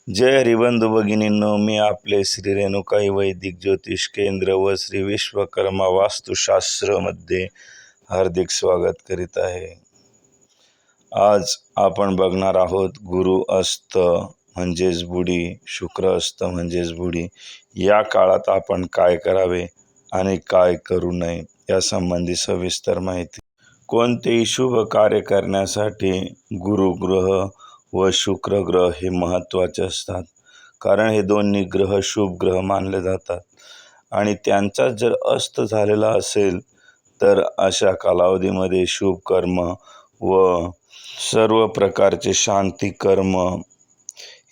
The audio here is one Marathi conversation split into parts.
जय हरिबंधू भगिनींनो, मी आपले श्री रेणुकाई वैदिक ज्योतिष केंद्र व श्री विश्वकर्मा वास्तुशास्त्रमध्ये हार्दिक स्वागत करीत आहे। आज आपण बघणार आहोत गुरु अस्त म्हणजेच बुडी, शुक्र अस्त म्हणजेच बुडी या काळात आपण काय करावे आणि काय करू नये या संबंधी सविस्तर माहिती। कोणतेही शुभ कार्य करण्यासाठी गुरुग्रह व शुक्र ग्रह हे महत्त्वाचे असतात, कारण हे दोन्ही ग्रह शुभ ग्रह मानले जातात आणि त्यांचा जर अस्त झालेला असेल तर अशा कालावधीमध्ये शुभ कर्म व सर्व प्रकारचे शांती कर्म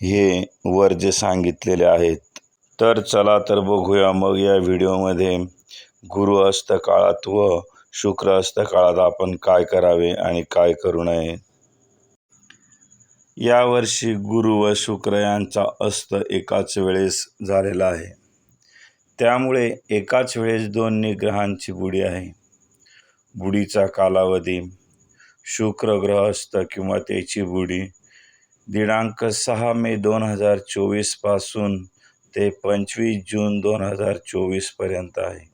हे वर्ज्य सांगितलेले आहेत। तर चला तर बघूया मग या व्हिडिओमध्ये गुरु अस्त काळात व शुक्र अस्त काळात आपण काय करावे आणि काय करू नये। यावर्षी गुरु व शुक्र यांचा अस्त एकाच वेळेस झालेला आहे, त्यामुळे एकाच वेळेस दोन्ही ग्रहांची बुडी आहे। बुडीचा कालावधी शुक्र ग्रह अस्त किंवा त्याची बुडी दिनांक 6 मे 2024 पासून ते 25 जून 2024 पर्यंत आहे।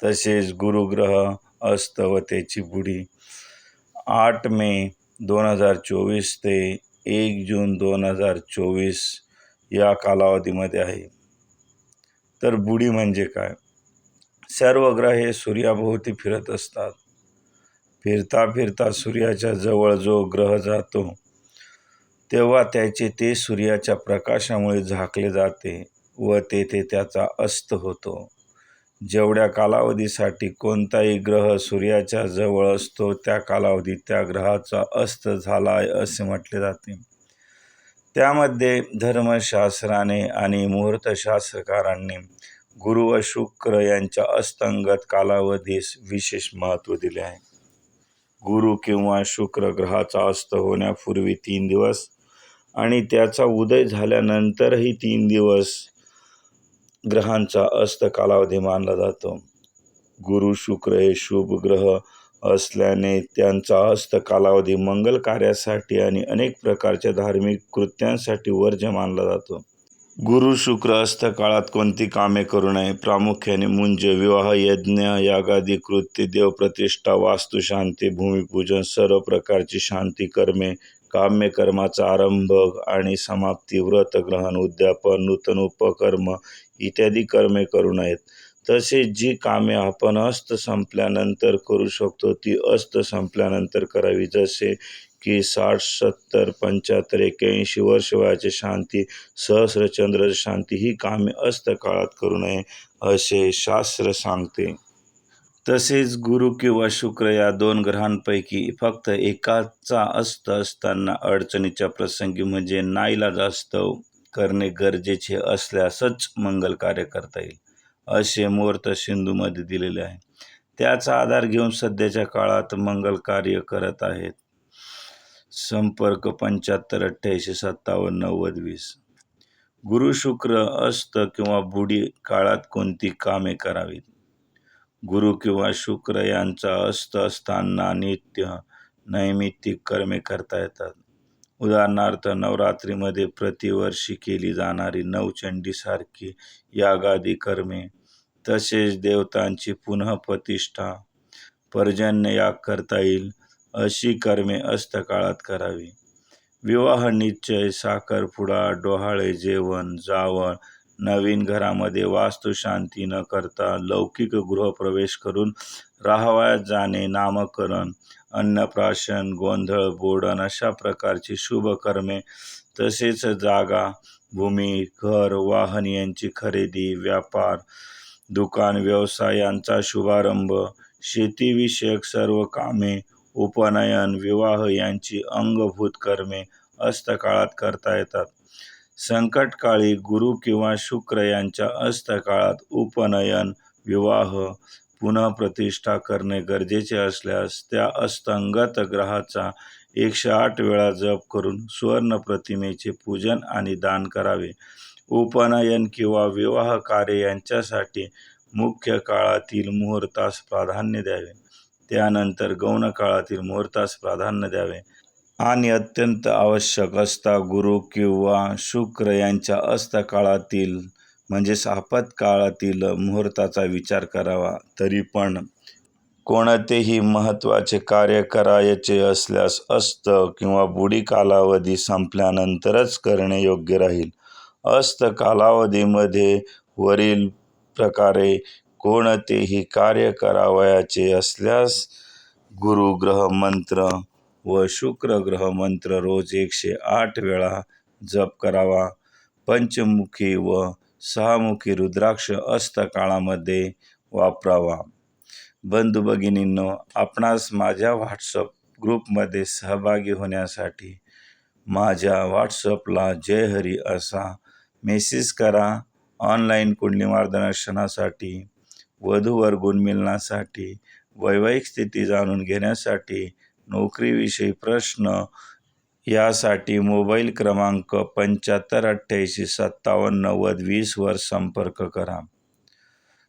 तसेच गुरुग्रह अस्त व त्याची बुडी 8 मे 2024 ते 1 जून 2024 या कालावधीमध्ये आहे। तर बुडी म्हणजे काय? सर्व ग्रह हे सूर्याभोवती फिरत असतात। फिरता फिरता सूर्याच्या जवळ जो ग्रह जातो तेव्हा ते सूर्याच्या प्रकाशामुळे झाकले जाते व तेथे त्याचा अस्त होतो। जेवढ्या कालावधीसाठी कोणताही ग्रह सूर्याच्या जवळ असतो त्या कालावधीत त्या ग्रहाचा अस्त झाला आहे असे म्हटले जाते। त्यामध्ये धर्मशास्त्राने आणि मुहूर्तशास्त्रकारांनी गुरु व शुक्र यांच्या अस्तंगत कालावधीस विशेष महत्त्व दिले आहे। गुरु किंवा शुक्र ग्रहाचा अस्त होण्यापूर्वी 3 दिवस आणि त्याचा उदय झाल्यानंतरही 3 दिवस ग्रहांचा अस्त कालावधी मानला जातो। गुरु शुक्र हे शुभ ग्रह असल्याने त्यांचा अस्त कालावधी मंगल कार्यासाठी आणि अनेक प्रकारच्या धार्मिक कृत्यांसाठी वर्ज्य मानला जातो। गुरु शुक्र अस्त काळात कोणती कामे करू नये? प्रामुख्याने मुंज, विवाह, यज्ञ, यागादी कृत्य, देवप्रतिष्ठा, वास्तुशांती, भूमिपूजन, सर्व प्रकारची शांती कर्मे, काम्य कर्माचा आरंभ आणि समाप्ती, व्रतग्रहण, उद्यापन, नूतन उपकर्म इत्यादी कर्मे करू नयेत। तसेच जी कामे आपण अस्त संपल्यानंतर करू शकतो ती अस्त संपल्यानंतर करावी, जसे की 60, 70, 75, 81 वर्ष वयाची शांती, सहस्रचंद्र शांती ही कामे अस्त काळात करू नये असे शास्त्र सांगते। तसेच गुरु किंवा शुक्र या दोन ग्रहांपैकी फक्त एकाचा अस्त असताना अडचणीच्या प्रसंगी म्हणजे नाईलाजास्तव करणे गरजेचे असल्यासच मंगल कार्य करता येईल असे मुहूर्त सिंधूमध्ये दिलेले आहे। त्याचा आधार घेऊन सध्याच्या काळात मंगल कार्य करत आहेत। संपर्क 75 88 57 90 20। गुरु शुक्र अस्त किंवा बुडी काळात कोणती कामे करावीत? गुरु किंवा शुक्र यांचा अस्त असताना नित्य नैमित्तिक कर्मे करता येतात। उदाहरणार्थ नवरात्रीमध्ये प्रतिवर्षी केली जाणारी नवचंडीसारखी यागादी कर्मे, तसेच देवतांची पुनःप्रतिष्ठा, पर्जन्य याग करता येईल अशी कर्मे अस्त काळात करावी। विवाह निश्चय, साखरपुडा, डोहाळे जेवण, जावळ, नवीन घरामध्ये वास्तुशांती न करता लौकिक गृहप्रवेश करून राहावयास जाणे, नामकरण, अन्नप्राशन, गोंधळ, बोडण अशा प्रकारची शुभ कर्मे, तसेच जागा, भूमी, घर, वाहन यांची खरेदी, व्यापार, दुकान, व्यवसाय यांचा शुभारंभ, शेतीविषयक सर्व कामे, उपनयन, विवाह यांची अंगभूत कर्मे अस्त काळात करता येतात। संकटकाळी गुरु किंवा शुक्र यांच्या अस्त काळात उपनयन, विवाह, पुनःप्रतिष्ठा करणे गरजेचे असल्यास त्या अस्तंगत ग्रहाचा 108 वेळा जप करून सुवर्ण प्रतिमेचे पूजन आणि दान करावे। उपनयन किंवा विवाह कार्य यांच्यासाठी मुख्य काळातील मुहूर्तास प्राधान्य द्यावे, त्यानंतर गौण काळातील मुहूर्तास प्राधान्य द्यावे। आणि अत्यंत आवश्यक असता गुरु किंवा शुक्र यांच्या अस्तकाळातील म्हणजेच आपत्काळातील मुहूर्ताचा विचार करावा. तरी पण कोणतेही महत्त्वाचे कार्य करायचे असल्यास अस्त किंवा बुडी कालावधी संपल्यानंतरच करणे योग्य राहील. अस्त कालावधीमध्ये वरील प्रकारे कोणतेही कार्य करावयाचे असल्यास गुरु ग्रह मंत्र व शुक्र ग्रह मंत्र रोज 108 वेळा जप करावा. पंचमुखी व सहामुखी रुद्राक्ष अस्तकाळामध्ये वापरावा. बंधू भगिनींनो, आपणास माझ्या व्हॉट्सअप ग्रुपमध्ये सहभागी होण्यासाठी माझ्या व्हॉट्सअपला जय हरी असा मेसेज करा. ऑनलाईन कुंडली मार्गदर्शनासाठी, वधूवर गुणमिलनासाठी, वैवाहिक स्थिती जाणून घेण्यासाठी, नोकरीविषयी प्रश्न यासाठी मोबाईल क्रमांक 7588579020 वर संपर्क करा.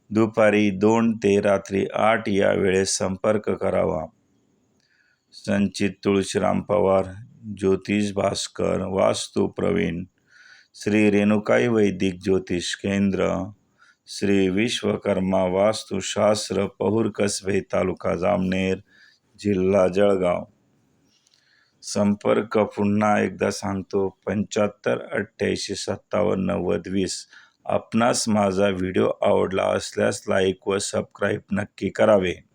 दुपारी 2 ते रात्री 8 या वेळेस संपर्क करावा. संचित तुळशीराम पवार, ज्योतिष भास्कर, वास्तू प्रवीण, श्री रेणुकाई वैदिक ज्योतिष केंद्र, श्री विश्वकर्मा वास्तुशास्त्र, पहुर कसबे, तालुका जामनेर, जिल्हा जळगाव. संपर्क पुन्हा एकदा सांगतो, 7588579020. आपणास माझा व्हिडिओ आवडला असल्यास लाईक व सबस्क्राईब नक्की करावे.